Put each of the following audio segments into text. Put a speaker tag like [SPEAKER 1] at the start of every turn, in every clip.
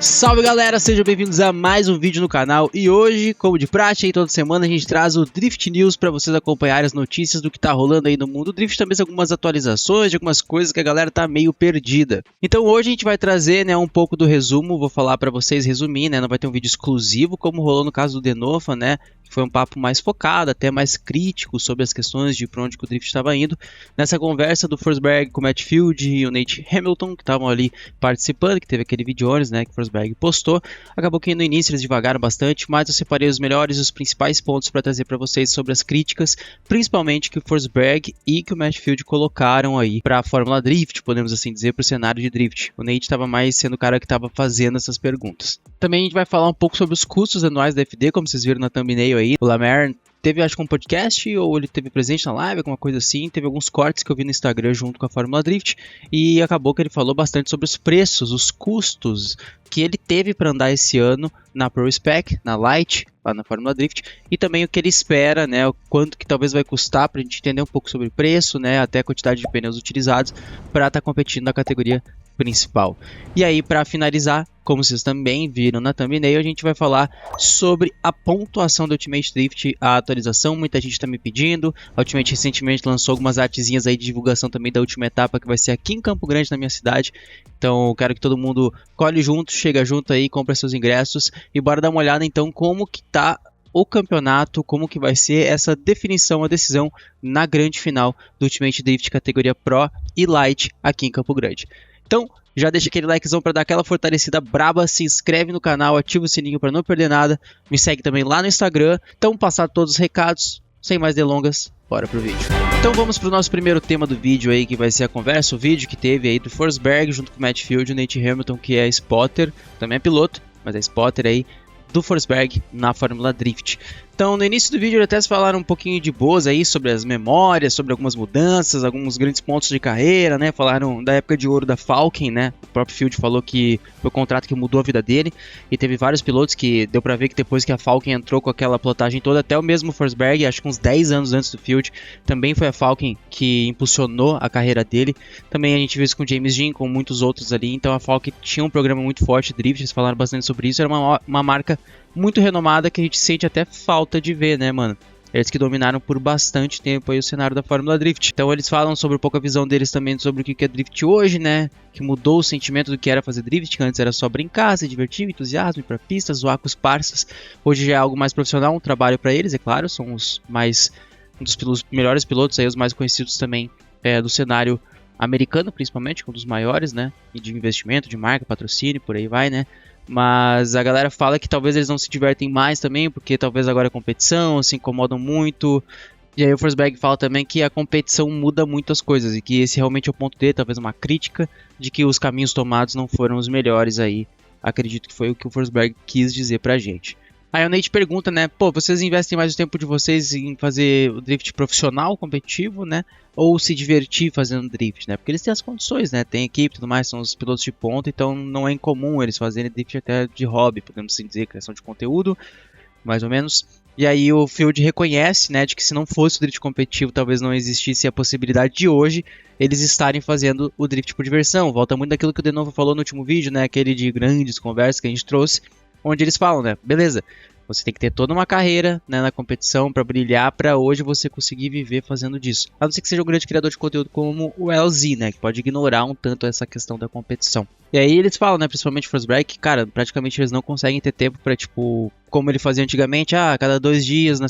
[SPEAKER 1] Salve galera, sejam bem-vindos a mais um vídeo no canal e hoje, como de praxe, aí toda semana a gente traz o Drift News para vocês acompanharem as notícias do que tá rolando aí no mundo Drift, também algumas atualizações de algumas coisas que a galera tá meio perdida. Então hoje a gente vai trazer, né, um pouco do resumo, vou falar para vocês resumir, né, não vai ter um vídeo exclusivo como rolou no caso do Denofa, né, que foi um papo mais focado, até mais crítico sobre as questões de para onde que o Drift estava indo. Nessa conversa do Forsberg com o Matt Field e o Nate Hamilton, que estavam ali participando, que teve aquele vídeo, né, que o Forsberg postou, acabou que no início eles divagaram bastante, mas eu separei os melhores e os principais pontos para trazer para vocês sobre as críticas, principalmente que o Forsberg e que o Matt Field colocaram aí para a Fórmula Drift, podemos assim dizer, para o cenário de Drift. O Nate estava mais sendo o cara que estava fazendo essas perguntas. Também a gente vai falar um pouco sobre os custos anuais da FD, como vocês viram na thumbnail aí. O Lamer teve, acho que um podcast, ou ele teve presente na live, alguma coisa assim. Teve alguns cortes que eu vi no Instagram junto com a Fórmula Drift. E acabou que ele falou bastante sobre os preços, os custos que ele teve para andar esse ano na Pro Spec, na Light, lá na Fórmula Drift. E também o que ele espera, né, o quanto que talvez vai custar para a gente entender um pouco sobre o preço, né, até a quantidade de pneus utilizados para estar competindo na categoria principal. E aí, para finalizar, como vocês também viram na thumbnail, a gente vai falar sobre a pontuação do Ultimate Drift, a atualização. Muita gente está me pedindo. A Ultimate recentemente lançou algumas artezinhas aí de divulgação também da última etapa, que vai ser aqui em Campo Grande, na minha cidade. Então, quero que todo mundo colhe junto, chega junto aí, compra seus ingressos e bora dar uma olhada então como que tá o campeonato, como que vai ser essa definição, a decisão na grande final do Ultimate Drift categoria Pro e Light aqui em Campo Grande. Então, já deixa aquele likezão para dar aquela fortalecida braba, se inscreve no canal, ativa o sininho para não perder nada, me segue também lá no Instagram. Então, passar todos os recados, sem mais delongas, bora pro vídeo. Então vamos pro nosso primeiro tema do vídeo aí, que vai ser a conversa, o vídeo que teve aí do Forsberg junto com o Matt Field e o Nate Hamilton, que é spotter, também é piloto, mas é spotter aí, do Forsberg na Fórmula Drift. Então, no início do vídeo, até falaram um pouquinho de boas aí sobre as memórias, sobre algumas mudanças, alguns grandes pontos de carreira, né? Falaram da época de ouro da Falken, né? O próprio Field falou que foi o contrato que mudou a vida dele e teve vários pilotos que deu pra ver que depois que a Falken entrou com aquela plotagem toda, até o mesmo Forsberg, acho que uns 10 anos antes do Field, também foi a Falken que impulsionou a carreira dele. Também a gente viu isso com o James Dean, com muitos outros ali, então a Falken tinha um programa muito forte de drift, eles falaram bastante sobre isso, era uma marca muito renomada que a gente sente até falta de ver, né, mano? Eles que dominaram por bastante tempo aí o cenário da Fórmula Drift. Então eles falam sobre um pouco a visão deles também sobre o que é Drift hoje, né? Que mudou o sentimento do que era fazer Drift, que antes era só brincar, se divertir, entusiasmo, ir pra pista, zoar com os parças. Hoje já é algo mais profissional, um trabalho para eles, é claro. São os mais, um dos melhores pilotos aí, os mais conhecidos também do cenário americano, principalmente, um dos maiores, né? E de investimento, de marca, patrocínio, por aí vai, né? Mas a galera fala que talvez eles não se divertem mais também, porque talvez agora é competição, se incomodam muito. E aí o Forsberg fala também que a competição muda muito as coisas e que esse realmente é o ponto dele, talvez uma crítica de que os caminhos tomados não foram os melhores aí. Acredito que foi o que o Forsberg quis dizer pra gente. Aí o Nate pergunta, né, pô, vocês investem mais o tempo de vocês em fazer o drift profissional, competitivo, né, ou se divertir fazendo drift, né, porque eles têm as condições, né, tem equipe e tudo mais, são os pilotos de ponta, então não é incomum eles fazerem drift até de hobby, podemos assim dizer, criação de conteúdo, mais ou menos. E aí o Field reconhece, né, de que se não fosse o drift competitivo, talvez não existisse a possibilidade de hoje eles estarem fazendo o drift por diversão. Volta muito daquilo que o Denofa falou no último vídeo, né, aquele de grandes conversas que a gente trouxe, onde eles falam, né, beleza, você tem que ter toda uma carreira, né, na competição para brilhar, para hoje você conseguir viver fazendo disso. A não ser que seja um grande criador de conteúdo como o LZ, né, que pode ignorar um tanto essa questão da competição. E aí eles falam, né, principalmente o Forsberg, que, cara, praticamente eles não conseguem ter tempo para, tipo, como ele fazia antigamente, cada 2 dias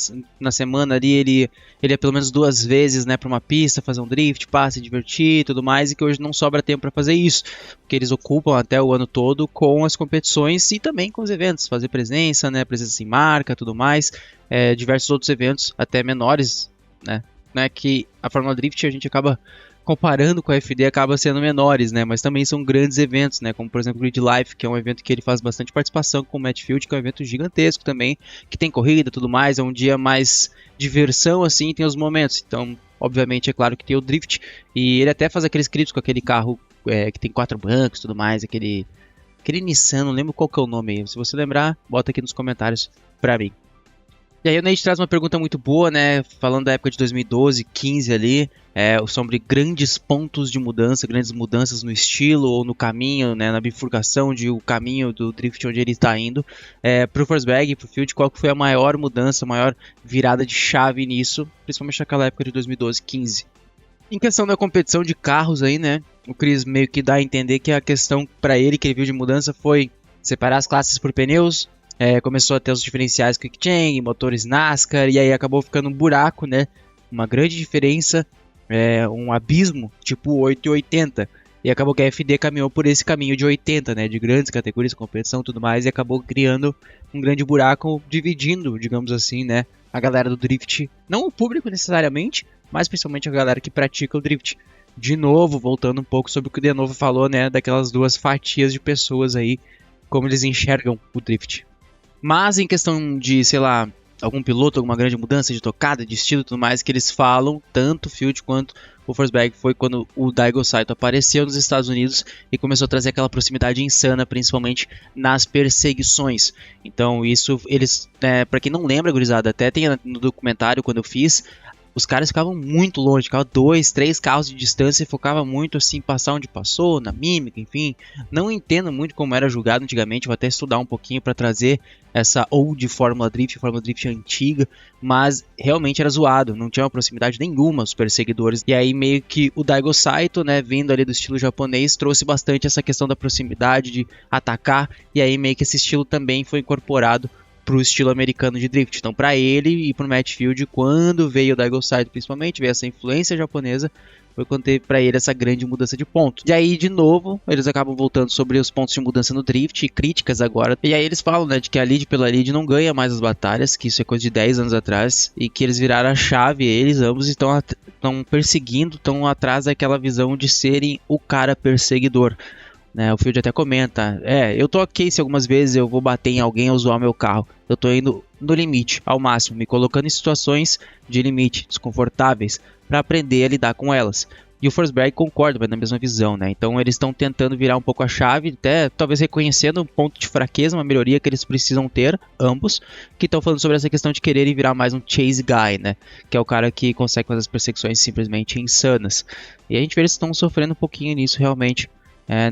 [SPEAKER 1] na semana ali ele ia pelo menos 2 vezes, né, para uma pista, fazer um drift, se divertir e tudo mais, e que hoje não sobra tempo para fazer isso, porque eles ocupam até o ano todo com as competições e também com os eventos, fazer presença, né, presença em marca, tudo mais, diversos outros eventos, até menores, né, que a Fórmula Drift a gente acaba comparando com a FD, acaba sendo menores, né? Mas também são grandes eventos, né? Como por exemplo o Grid Life, que é um evento que ele faz bastante participação com o Matt Field, que é um evento gigantesco também, que tem corrida e tudo mais, é um dia mais diversão, assim, tem os momentos. Então, obviamente, é claro que tem o Drift, e ele até faz aqueles clipes com aquele carro que tem 4 bancos e tudo mais, aquele Nissan, não lembro qual que é o nome aí. Se você lembrar, bota aqui nos comentários pra mim. E aí o Nate traz uma pergunta muito boa, né? Falando da época de 2012, 15 ali, sobre grandes pontos de mudança, grandes mudanças no estilo ou no caminho, né? Na bifurcação de o caminho do drift onde ele está indo. Pro Forsberg e pro Field, qual que foi a maior mudança, a maior virada de chave nisso, principalmente naquela época de 2012, 15. Em questão da competição de carros aí, né? O Chris meio que dá a entender que a questão para ele que ele viu de mudança foi separar as classes por pneus. Começou a ter os diferenciais Quick Change, motores NASCAR, e aí acabou ficando um buraco, né? Uma grande diferença, um abismo, tipo 880. E acabou que a FD caminhou por esse caminho de 80, né? De grandes categorias, competição e tudo mais, e acabou criando um grande buraco, dividindo, digamos assim, né? A galera do Drift, não o público necessariamente, mas principalmente a galera que pratica o Drift. De novo, voltando um pouco sobre o que o De Novo falou, né? Daquelas duas fatias de pessoas aí, como eles enxergam o Drift. Mas em questão de, sei lá, algum piloto, alguma grande mudança de tocada, de estilo e tudo mais, que eles falam, tanto o Field quanto o Forsberg, foi quando o Daigo Saito apareceu nos Estados Unidos e começou a trazer aquela proximidade insana, principalmente nas perseguições. Então isso, eles, pra quem não lembra, gurizada, até tem no documentário quando eu fiz, os caras ficavam muito longe, ficavam 2, 3 carros de distância e focava muito assim, passar onde passou, na mímica, enfim. Não entendo muito como era julgado antigamente, vou até estudar um pouquinho para trazer essa old Fórmula Drift antiga, mas realmente era zoado, não tinha uma proximidade nenhuma os perseguidores. E aí meio que o Daigo Saito, né, vindo ali do estilo japonês, trouxe bastante essa questão da proximidade, de atacar, e aí meio que esse estilo também foi incorporado pro estilo americano de drift. Então, para ele e pro Matt Field, quando veio o Daigo Saito, principalmente, veio essa influência japonesa, foi quando teve para ele essa grande mudança de ponto. E aí, de novo, eles acabam voltando sobre os pontos de mudança no drift e críticas agora. E aí eles falam, né, de que a lead pela lead não ganha mais as batalhas, que isso é coisa de 10 anos atrás, e que eles viraram a chave, eles ambos estão perseguindo, estão atrás daquela visão de serem o cara perseguidor. O Field até comenta, eu tô ok se algumas vezes eu vou bater em alguém ou zoar meu carro. Eu tô indo no limite, ao máximo, me colocando em situações de limite, desconfortáveis, para aprender a lidar com elas. E o Forsberg concorda, mas na mesma visão, né? Então eles estão tentando virar um pouco a chave, até talvez reconhecendo um ponto de fraqueza, uma melhoria que eles precisam ter, ambos, que estão falando sobre essa questão de quererem virar mais um chase guy, né? Que é o cara que consegue fazer as perseguições simplesmente insanas. E a gente vê eles estão sofrendo um pouquinho nisso realmente.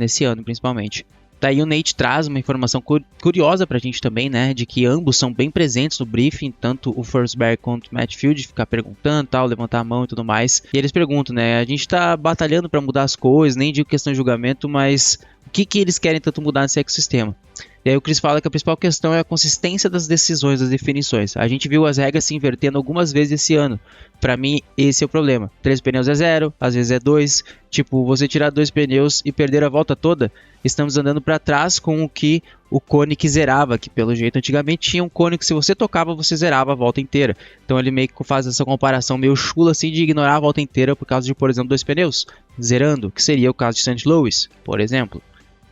[SPEAKER 1] Nesse ano principalmente. Daí o Nate traz uma informação curiosa pra gente também, né, de que ambos são bem presentes no briefing, tanto o Forsberg quanto o Matt Field, ficar perguntando, tal, levantar a mão e tudo mais. E eles perguntam, né, a gente tá batalhando pra mudar as coisas, nem digo questão de julgamento, mas o que eles querem tanto mudar nesse ecossistema? E aí o Chris fala que a principal questão é a consistência das decisões, das definições. A gente viu as regras se invertendo algumas vezes esse ano. Pra mim, esse é o problema. 3 pneus é 0, às vezes é 2. Tipo, você tirar 2 pneus e perder a volta toda, estamos andando pra trás com o que o Koenig zerava, que pelo jeito antigamente tinha um Koenig que se você tocava, você zerava a volta inteira. Então ele meio que faz essa comparação meio chula assim de ignorar a volta inteira por causa de, por exemplo, 2 pneus, zerando, que seria o caso de St. Louis, por exemplo.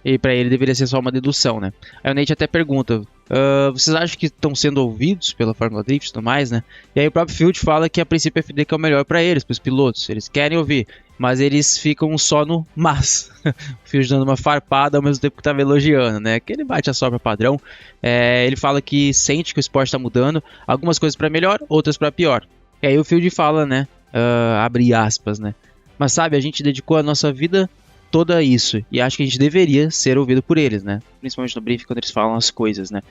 [SPEAKER 1] E pra ele deveria ser só uma dedução, né? Aí o Nate até pergunta, vocês acham que estão sendo ouvidos pela Fórmula Drift e tudo mais, né? E aí o próprio Field fala que a princípio a FD que é o melhor pra eles, pros pilotos. Eles querem ouvir, mas eles ficam só no mas. O Field dando uma farpada ao mesmo tempo que tava elogiando, né? Que ele bate a sobra padrão. Ele fala que sente que o esporte tá mudando, algumas coisas pra melhor, outras pra pior. E aí o Field fala, né? Abre aspas, né? Mas sabe, a gente dedicou a nossa vida toda isso, e acho que a gente deveria ser ouvido por eles, né? Principalmente no briefing quando eles falam as coisas, né?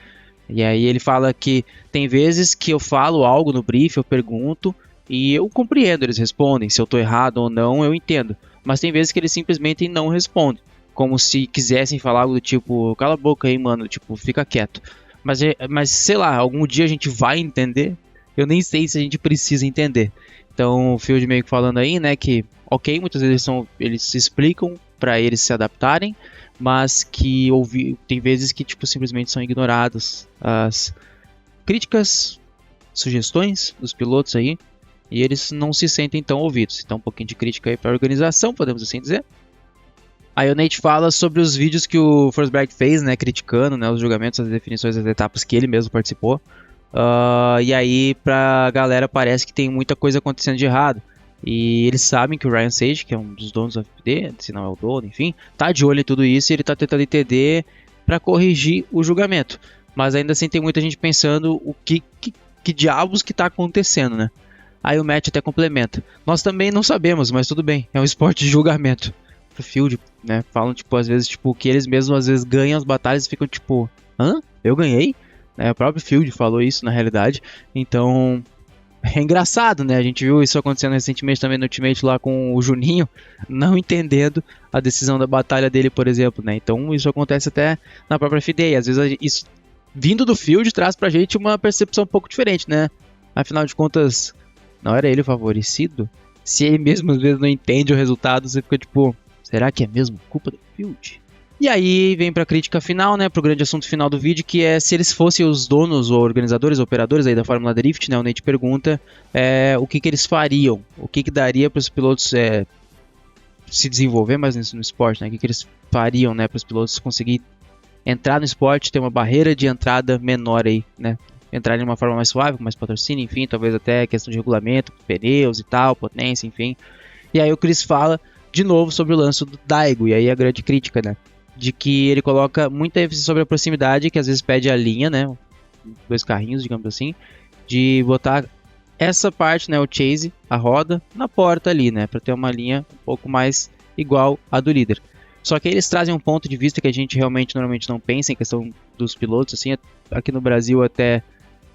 [SPEAKER 1] E aí ele fala que tem vezes que eu falo algo no briefing, eu pergunto, e eu compreendo, eles respondem, se eu tô errado ou não, eu entendo. Mas tem vezes que eles simplesmente não respondem, como se quisessem falar algo do tipo, cala a boca aí, mano, tipo, fica quieto. Mas sei lá, algum dia a gente vai entender? Eu nem sei se a gente precisa entender. Então o Field meio que falando aí, né, que ok, muitas vezes eles se explicam para eles se adaptarem, mas que tem vezes que tipo simplesmente são ignoradas as críticas, sugestões dos pilotos aí, e eles não se sentem tão ouvidos. Então um pouquinho de crítica aí para a organização, podemos assim dizer. Aí o Nate fala sobre os vídeos que o Forsberg fez, né, criticando, né, os julgamentos, as definições das etapas que ele mesmo participou. E aí pra galera parece que tem muita coisa acontecendo de errado. E eles sabem que o Ryan Sage, que é um dos donos da FD, se não é o dono, enfim, tá de olho em tudo isso e ele tá tentando entender para corrigir o julgamento. Mas ainda assim tem muita gente pensando o que que diabos que tá acontecendo, né? Aí o Matt até complementa. Nós também não sabemos, mas tudo bem. É um esporte de julgamento. Pro Field, né? Falam, tipo, às vezes, tipo, que eles mesmos às vezes ganham as batalhas e ficam, tipo, hã? Eu ganhei? O próprio Field falou isso, na realidade. Então, é engraçado, né? A gente viu isso acontecendo recentemente também no Ultimate lá com o Juninho, não entendendo a decisão da batalha dele, por exemplo, né? Então, isso acontece até na própria FD. Às vezes, isso vindo do Field traz pra gente uma percepção um pouco diferente, né? Afinal de contas, não era ele o favorecido? Se ele mesmo às vezes não entende o resultado, você fica tipo, será que é mesmo culpa do Field? E aí vem pra crítica final, né, pro grande assunto final do vídeo, que é se eles fossem os donos ou organizadores, operadores aí da Fórmula Drift, né, o Nate pergunta o que eles fariam, o que daria para os pilotos se desenvolver mais no esporte, né, o que eles fariam, né, para os pilotos conseguir entrar no esporte, ter uma barreira de entrada menor aí, né, entrar de uma forma mais suave, com mais patrocínio, enfim, talvez até questão de regulamento, pneus e tal, potência, enfim. E aí o Chris fala de novo sobre o lance do Daigo, e aí a grande crítica, né, de que ele coloca muita ênfase sobre a proximidade, que às vezes pede a linha, né, dois carrinhos, digamos assim, de botar essa parte, né, o chase, a roda, na porta ali, né, para ter uma linha um pouco mais igual à do líder. Só que eles trazem um ponto de vista que a gente realmente normalmente não pensa em questão dos pilotos, assim, aqui no Brasil até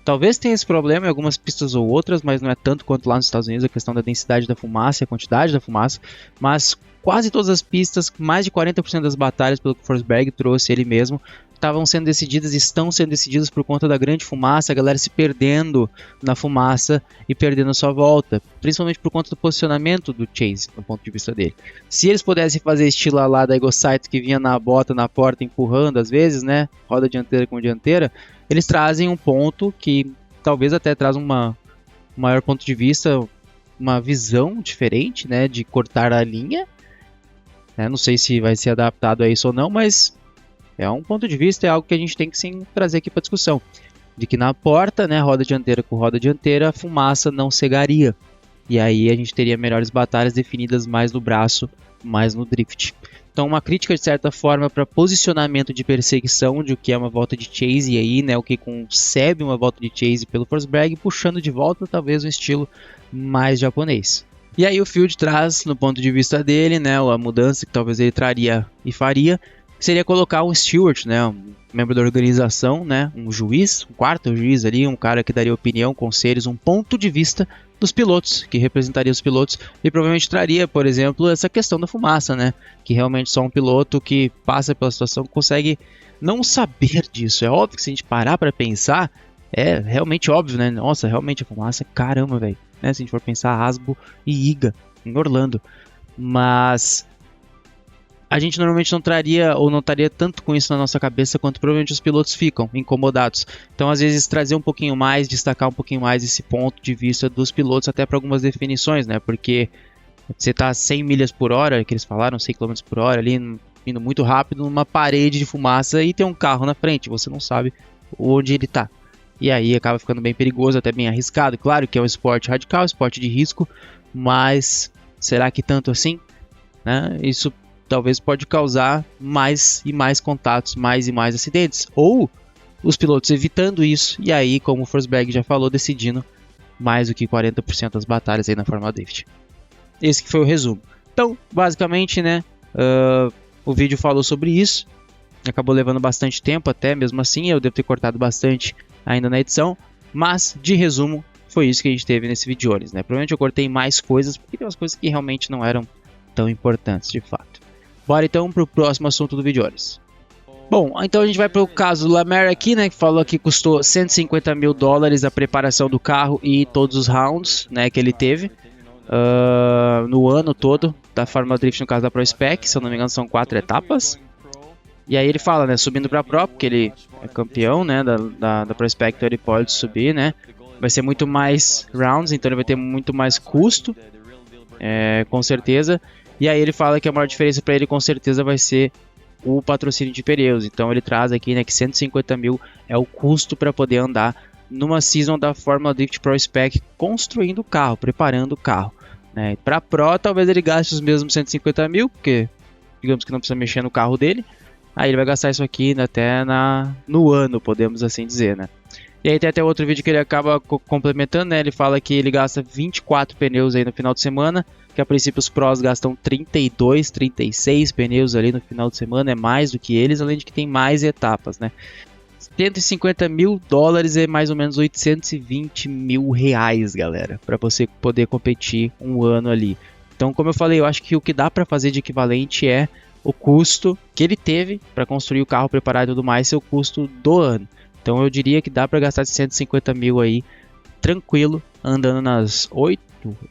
[SPEAKER 1] talvez tenha esse problema em algumas pistas ou outras, mas não é tanto quanto lá nos Estados Unidos, a questão da densidade da fumaça e a quantidade da fumaça, mas quase todas as pistas, mais de 40% das batalhas, pelo que o Forsberg trouxe ele mesmo, estavam sendo decididas e estão sendo decididas por conta da grande fumaça, a galera se perdendo na fumaça e perdendo a sua volta, principalmente por conta do posicionamento do Chase, do ponto de vista dele. Se eles pudessem fazer estilo lá da Egosite, que vinha na bota, na porta, empurrando às vezes, né, roda dianteira com dianteira, eles trazem um ponto que talvez até traz um maior ponto de vista, uma visão diferente, né, de cortar a linha. Não sei se vai ser adaptado a isso ou não, mas é um ponto de vista, é algo que a gente tem que sim trazer aqui para discussão. De que na porta, né, roda dianteira com roda dianteira, a fumaça não cegaria. E aí a gente teria melhores batalhas definidas mais no braço, mais no drift. Então uma crítica de certa forma para posicionamento de perseguição, de o que é uma volta de chase, e aí, né, o que concebe uma volta de chase pelo Forsberg, puxando de volta talvez um estilo mais japonês. E aí o Field traz, no ponto de vista dele, né, a mudança que talvez ele traria e faria, seria colocar um steward, né, um membro da organização, né, um juiz, um quarto juiz ali, um cara que daria opinião, conselhos, um ponto de vista dos pilotos, que representaria os pilotos e provavelmente traria, por exemplo, essa questão da fumaça, né, que realmente só um piloto que passa pela situação consegue não saber disso. É óbvio que se a gente parar para pensar, é realmente óbvio, né, nossa, realmente a fumaça, caramba, velho. Né, se a gente for pensar Asbo e Iga em Orlando, mas a gente normalmente não traria ou não estaria tanto com isso na nossa cabeça quanto provavelmente os pilotos ficam incomodados. Então às vezes trazer um pouquinho mais, destacar um pouquinho mais esse ponto de vista dos pilotos até para algumas definições, né, porque você tá 100 milhas por hora, que eles falaram, 100 km por hora ali, indo muito rápido numa parede de fumaça e tem um carro na frente, você não sabe onde ele tá. E aí acaba ficando bem perigoso, até bem arriscado. Claro que é um esporte radical, esporte de risco, mas será que tanto assim? Né? Isso talvez pode causar mais e mais contatos, mais e mais acidentes. Ou os pilotos evitando isso, e aí, como o Forsberg já falou, decidindo mais do que 40% das batalhas aí na Fórmula Drift. Esse que foi o resumo. Então, basicamente, né, o vídeo falou sobre isso. Acabou levando bastante tempo até, mesmo assim, eu devo ter cortado bastante ainda na edição, mas de resumo foi isso que a gente teve nesse vídeo hoje, né? Provavelmente eu cortei mais coisas, porque tem umas coisas que realmente não eram tão importantes de fato. Bora então para o próximo assunto do vídeo hoje. Bom, então a gente vai para o caso do Lamar aqui, né? Que falou que custou $150 mil a preparação do carro e todos os rounds, né, que ele teve no ano todo da Fórmula Drift, no caso da Pro Spec, se eu não me engano são 4 etapas. E aí ele fala, né, subindo para Pro, porque ele é campeão, né, da Pro Spec, então ele pode subir, né, vai ser muito mais rounds, então ele vai ter muito mais custo, com certeza. E aí ele fala que a maior diferença para ele com certeza vai ser o patrocínio de pneus, então ele traz aqui, né, que 150 mil é o custo para poder andar numa season da Fórmula Drift Pro Spec, construindo o carro, preparando o carro, né. Para Pro talvez ele gaste os mesmos 150 mil, porque digamos que não precisa mexer no carro dele. Aí ele vai gastar isso aqui até no ano, podemos assim dizer, né? E aí tem até outro vídeo que ele acaba complementando, né? Ele fala que ele gasta 24 pneus aí no final de semana, que a princípio os prós gastam 32, 36 pneus ali no final de semana, é mais do que eles, além de que tem mais etapas, né? 150 mil dólares é mais ou menos 820 mil reais, galera, para você poder competir um ano ali. Então, como eu falei, eu acho que o que dá para fazer de equivalente é o custo que ele teve para construir o carro, preparar e tudo mais, ser o custo do ano. Então eu diria que dá para gastar 150 mil aí, tranquilo, andando nas 8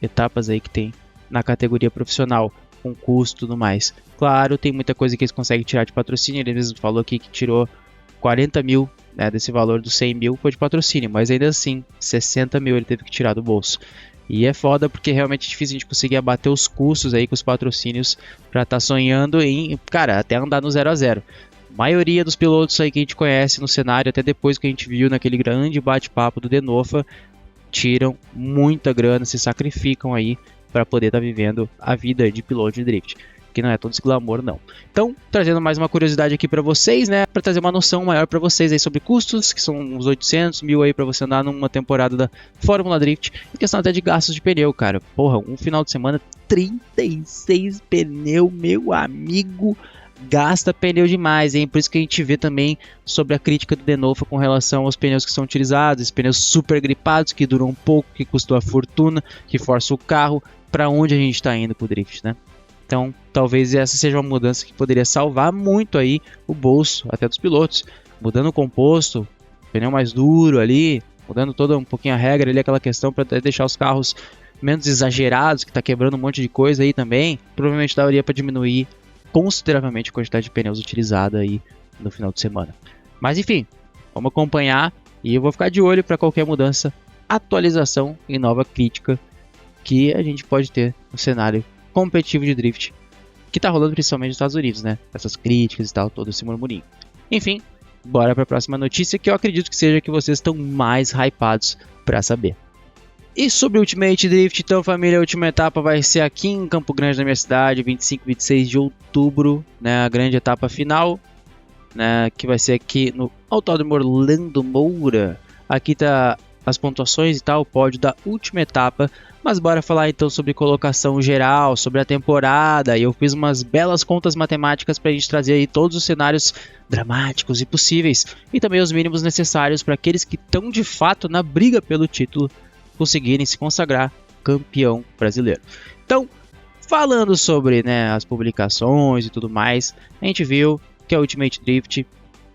[SPEAKER 1] etapas aí que tem na categoria profissional, com custo e tudo mais. Claro, tem muita coisa que eles conseguem tirar de patrocínio, ele mesmo falou aqui que tirou 40 mil, né, desse valor dos 100 mil foi de patrocínio, mas ainda assim, 60 mil ele teve que tirar do bolso. E é foda porque realmente é difícil a gente conseguir abater os custos aí com os patrocínios para estar sonhando em, cara, até andar no 0 a 0. Maioria dos pilotos aí que a gente conhece no cenário, até depois que a gente viu naquele grande bate-papo do Denofa, tiram muita grana, se sacrificam aí para poder estar vivendo a vida de piloto de drift, que não é todo esse glamour não. Então, trazendo mais uma curiosidade aqui para vocês, né, para trazer uma noção maior para vocês aí sobre custos, que são uns 800 mil aí para você andar numa temporada da Fórmula Drift, e questão até de gastos de pneu, cara. Porra, um final de semana, 36 pneu, meu amigo, gasta pneu demais, hein? Por isso que a gente vê também sobre a crítica do Denofa com relação aos pneus que são utilizados, esses pneus super gripados, que duram um pouco, que custam a fortuna, que forçam o carro, para onde a gente está indo com o drift, né? Então, talvez essa seja uma mudança que poderia salvar muito aí o bolso até dos pilotos, mudando o composto, pneu mais duro ali, mudando toda um pouquinho a regra ali, aquela questão para deixar os carros menos exagerados, que está quebrando um monte de coisa aí também, provavelmente daria para diminuir consideravelmente a quantidade de pneus utilizada aí no final de semana. Mas enfim, vamos acompanhar e eu vou ficar de olho para qualquer mudança, atualização e nova crítica que a gente pode ter no cenário competitivo de drift que tá rolando principalmente nos Estados Unidos, né? Essas críticas e tal, todo esse murmurinho. Enfim, bora para a próxima notícia que eu acredito que seja que vocês estão mais hypados para saber. E sobre o Ultimate Drift, então família, a última etapa vai ser aqui em Campo Grande, na minha cidade, 25 e 26 de outubro, né, a grande etapa final, né, que vai ser aqui no Autódromo Orlando Moura. Aqui tá as pontuações e tal, o pódio da última etapa, mas bora falar então sobre colocação geral, sobre a temporada. E eu fiz umas belas contas matemáticas para a gente trazer aí todos os cenários dramáticos e possíveis, e também os mínimos necessários para aqueles que estão de fato na briga pelo título conseguirem se consagrar campeão brasileiro. Então, falando sobre, né, as publicações e tudo mais, a gente viu que a Ultimate Drift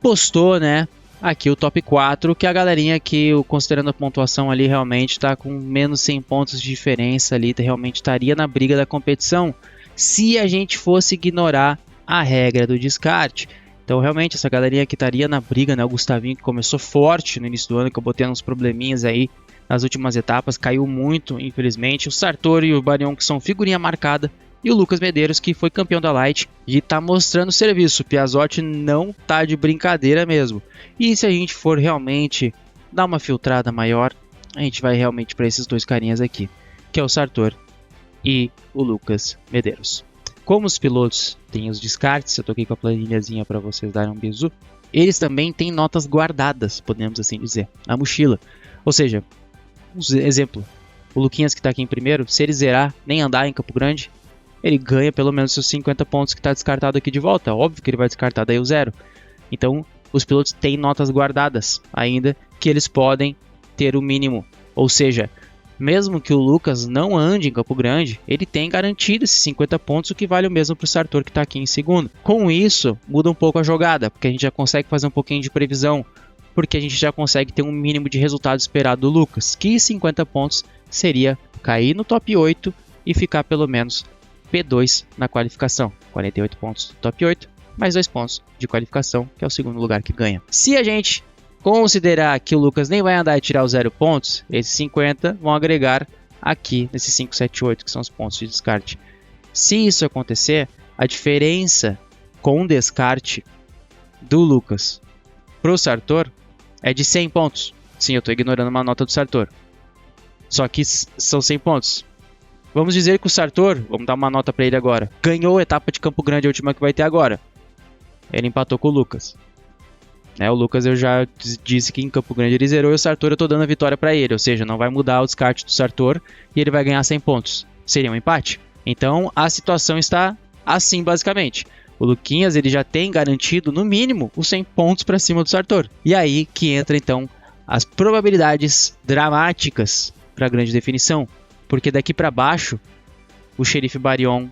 [SPEAKER 1] postou, né, aqui o top 4, que a galerinha que, considerando a pontuação ali, realmente está com menos 100 pontos de diferença ali, realmente estaria na briga da competição, se a gente fosse ignorar a regra do descarte. Então realmente essa galerinha que estaria na briga, né, o Gustavinho que começou forte no início do ano, que eu botei uns probleminhas aí nas últimas etapas, caiu muito, infelizmente. O Sartori e o Barion, que são figurinha marcada, e o Lucas Medeiros, que foi campeão da Light e tá mostrando serviço. O Piazotti não tá de brincadeira mesmo. E se a gente for realmente dar uma filtrada maior, a gente vai realmente para esses dois carinhas aqui, que é o Sartori e o Lucas Medeiros. Como os pilotos têm os descartes, eu tô aqui com a planilhazinha para vocês darem um bisu, eles também têm notas guardadas, podemos assim dizer, na mochila. Ou seja, exemplo, o Luquinhas que está aqui em primeiro, se ele zerar, nem andar em Campo Grande, ele ganha pelo menos seus 50 pontos que está descartado aqui de volta. Óbvio que ele vai descartar daí o zero. Então, os pilotos têm notas guardadas ainda, que eles podem ter o mínimo. Ou seja, mesmo que o Lucas não ande em Campo Grande, ele tem garantido esses 50 pontos, o que vale o mesmo para o Sartor que está aqui em segundo. Com isso, muda um pouco a jogada, porque a gente já consegue fazer um pouquinho de previsão, porque a gente já consegue ter um mínimo de resultado esperado do Lucas, que 50 pontos seria cair no top 8 e ficar pelo menos P2 na qualificação. 48 pontos do top 8, mais 2 pontos de qualificação, que é o segundo lugar que ganha. Se a gente considerar que o Lucas nem vai andar e tirar os 0 pontos, esses 50 vão agregar aqui nesses 5, 7, 8, que são os pontos de descarte. Se isso acontecer, a diferença com o descarte do Lucas para o Sartor é de 100 pontos. Sim, eu estou ignorando uma nota do Sartor. Só que são 100 pontos. Vamos dizer que o Sartor, vamos dar uma nota para ele agora, ganhou a etapa de Campo Grande, a última que vai ter agora. Ele empatou com o Lucas. O Lucas eu já disse que em Campo Grande ele zerou e o Sartor eu tô dando a vitória para ele, ou seja, não vai mudar o descarte do Sartor e ele vai ganhar 100 pontos. Seria um empate? Então a situação está assim basicamente. O Luquinhas ele já tem garantido no mínimo os 100 pontos para cima do Sartor. E aí que entra então as probabilidades dramáticas para a grande definição, porque daqui para baixo o Xerife Barion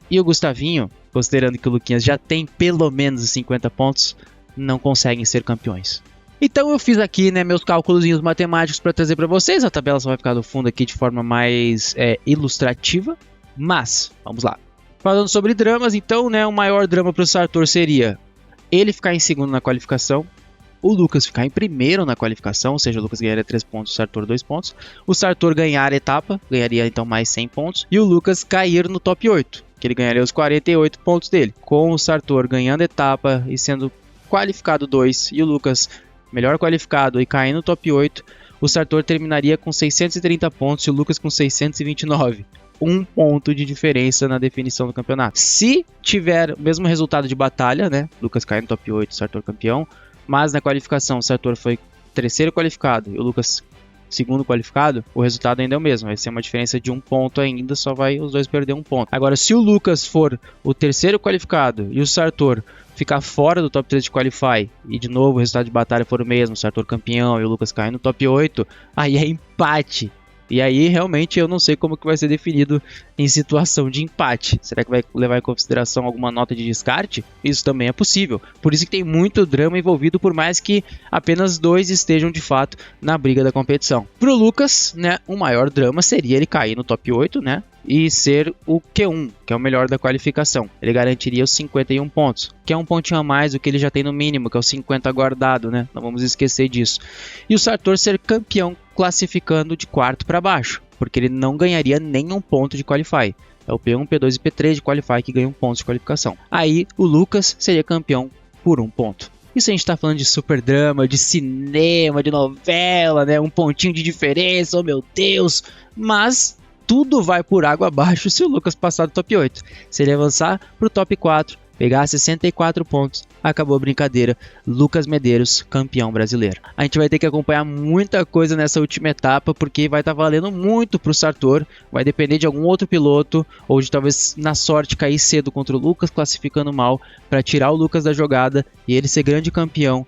[SPEAKER 1] e o Gustavinho, considerando que o Luquinhas já tem pelo menos os 50 pontos, não conseguem ser campeões. Então eu fiz aqui, né, meus cálculos matemáticos para trazer para vocês. A tabela só vai ficar no fundo aqui de forma mais ilustrativa. Mas, vamos lá. Falando sobre dramas, então, né, o maior drama para o Sartor seria ele ficar em segundo na qualificação, o Lucas ficar em primeiro na qualificação, ou seja, o Lucas ganharia 3 pontos, o Sartor 2 pontos. O Sartor ganhar a etapa, ganharia então mais 100 pontos. E o Lucas cair no top 8, que ele ganharia os 48 pontos dele. Com o Sartor ganhando a etapa e sendo qualificado 2 e o Lucas melhor qualificado e caindo no top 8, o Sartor terminaria com 630 pontos e o Lucas com 629. 1 ponto de diferença na definição do campeonato. Se tiver o mesmo resultado de batalha, né? Lucas cai no top 8, Sartor campeão, mas na qualificação o Sartor foi terceiro qualificado e o Lucas segundo qualificado, o resultado ainda é o mesmo. Vai ser uma diferença de 1 ponto ainda, só vai os dois perder 1 ponto. Agora, se o Lucas for o terceiro qualificado e o Sartor ficar fora do top 3 de Qualify e de novo o resultado de batalha for o mesmo, o Sartor campeão e o Lucas cai no top 8, aí é empate. E aí, realmente, eu não sei como que vai ser definido em situação de empate. Será que vai levar em consideração alguma nota de descarte? Isso também é possível. Por isso que tem muito drama envolvido, por mais que apenas 2 estejam, de fato, na briga da competição. Pro Lucas, né, o maior drama seria ele cair no top 8, né? E ser o Q1, que é o melhor da qualificação. Ele garantiria os 51 pontos, que é um pontinho a mais do que ele já tem no mínimo, que é os 50 guardado, né? Não vamos esquecer disso. E o Sartor ser campeão classificando de quarto para baixo, porque ele não ganharia nenhum ponto de Qualify. É o P1, P2 e P3 de Qualify que ganham pontos de qualificação. Aí o Lucas seria campeão por 1 ponto. Isso a gente tá falando de super drama, de cinema, de novela, né? Um pontinho de diferença, oh meu Deus! Mas tudo vai por água abaixo se o Lucas passar do top 8. Se ele avançar pro top 4, pegar 64 pontos, acabou a brincadeira. Lucas Medeiros, campeão brasileiro. A gente vai ter que acompanhar muita coisa nessa última etapa, porque vai estar valendo muito pro Sartor. Vai depender de algum outro piloto, ou de talvez na sorte cair cedo contra o Lucas, classificando mal, para tirar o Lucas da jogada e ele ser grande campeão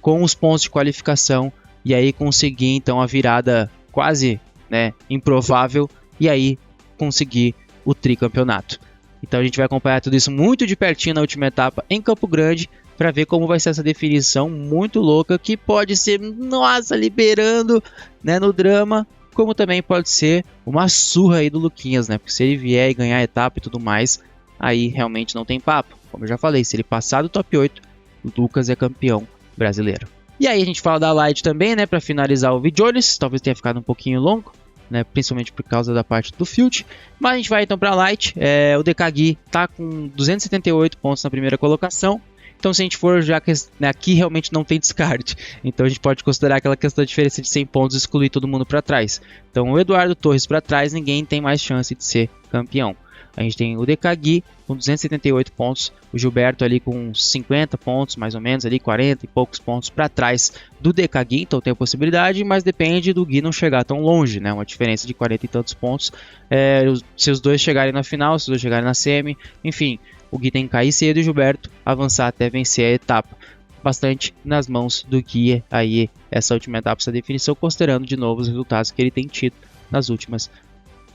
[SPEAKER 1] com os pontos de qualificação, e aí conseguir então a virada quase, né, improvável, e aí conseguir o tricampeonato. Então a gente vai acompanhar tudo isso muito de pertinho na última etapa em Campo Grande, para ver como vai ser essa definição muito louca, que pode ser, nossa, liberando, né, no drama, como também pode ser uma surra aí do Luquinhas, né? Porque se ele vier e ganhar a etapa e tudo mais, aí realmente não tem papo. Como eu já falei, se ele passar do top 8, o Lucas é campeão brasileiro. E aí a gente fala da Light também, né, para finalizar o vídeo. Talvez tenha ficado um pouquinho longo, né, principalmente por causa da parte do Field. Mas a gente vai então para a Light. O DKGui tá com 278 pontos na primeira colocação. Então se a gente for, já que, né, aqui realmente não tem descarte, então a gente pode considerar aquela questão da diferença de 100 pontos e excluir todo mundo para trás. Então o Eduardo Torres para trás, ninguém tem mais chance de ser campeão. A gente tem o DKGui com 278 pontos, o Gilberto ali com 50 pontos, mais ou menos, ali 40 e poucos pontos para trás do DKGui, então tem a possibilidade, mas depende do Gui não chegar tão longe, né? Uma diferença de 40 e tantos pontos. Se os dois chegarem na final, se os dois chegarem na semi, enfim, o Gui tem que cair cedo e o Gilberto avançar até vencer a etapa. Bastante nas mãos do Gui aí essa última etapa, essa definição, considerando de novo os resultados que ele tem tido nas últimas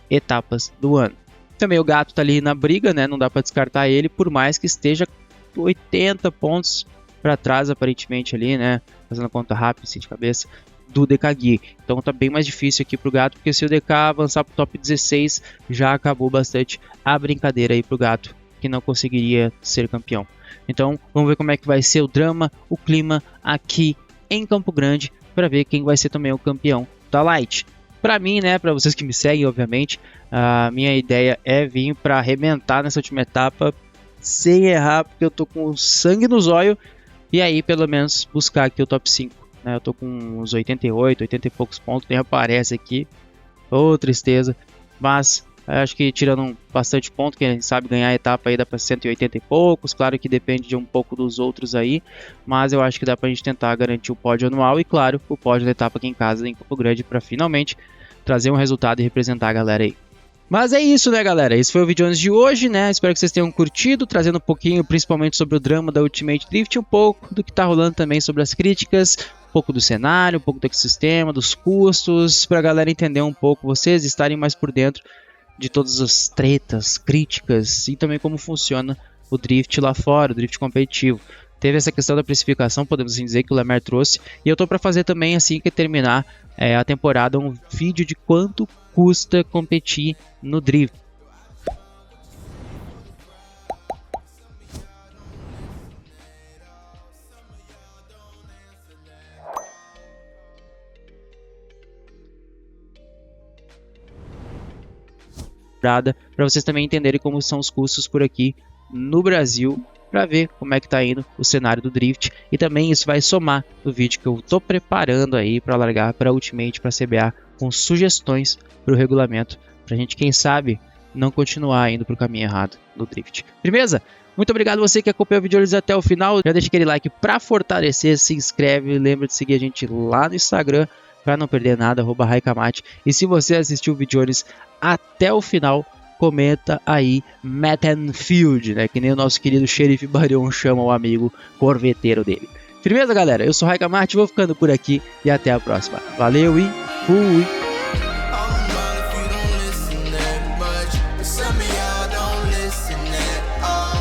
[SPEAKER 1] etapas do ano. Também o Gato tá ali na briga, né? Não dá para descartar ele, por mais que esteja 80 pontos para trás, aparentemente ali, né? Fazendo a conta rápida, assim, de cabeça, do DKGui. Então tá bem mais difícil aqui pro Gato, porque se o DK avançar pro top 16, já acabou bastante a brincadeira aí pro Gato, que não conseguiria ser campeão. Então vamos ver como é que vai ser o drama, o clima aqui em Campo Grande, para ver quem vai ser também o campeão da Light. Para mim, né, para vocês que me seguem, obviamente, a minha ideia é vir para arrebentar nessa última etapa sem errar, porque eu tô com sangue nos olhos, e aí pelo menos buscar aqui o top 5, né? Eu tô com uns 88, 80 e poucos pontos, nem aparece aqui, ô tristeza, mas Acho que tirando bastante ponto, quem sabe ganhar a etapa aí dá para 180 e poucos. Claro que depende de um pouco dos outros aí, mas eu acho que dá pra gente tentar garantir o pódio anual e, claro, o pódio da etapa aqui em casa em Campo Grande para finalmente trazer um resultado e representar a galera aí. Mas é isso, né, galera? Esse foi o vídeo de hoje, né? Espero que vocês tenham curtido, trazendo um pouquinho, principalmente sobre o drama da Ultimate Drift, um pouco do que tá rolando também sobre as críticas, um pouco do cenário, um pouco do ecossistema, dos custos, pra galera entender um pouco, vocês estarem mais por dentro de todas as tretas, críticas e também como funciona o drift lá fora, o drift competitivo. Teve essa questão da precificação, podemos assim dizer, que o Lemaire trouxe. E eu tô para fazer também, assim que terminar a temporada, um vídeo de quanto custa competir no drift. Para vocês também entenderem como são os custos por aqui no Brasil, para ver como é que tá indo o cenário do drift, e também isso vai somar no vídeo que eu tô preparando aí para largar para Ultimate, para CBA, com sugestões para o regulamento, para a gente, quem sabe, não continuar indo para o caminho errado do drift. Firmeza? Muito obrigado você que acompanhou o vídeo até o final. Já deixa aquele like para fortalecer, se inscreve, lembra de seguir a gente lá no Instagram para não perder nada, @Raikamate. E se você assistiu o vídeo até o final, comenta aí Mattenfield, né? Que nem o nosso querido Xerife Barion chama o amigo corveteiro dele. Firmeza, galera? Eu sou Raikamate, vou ficando por aqui e até a próxima. Valeu e fui!
[SPEAKER 2] Some of y'all don't listen at all.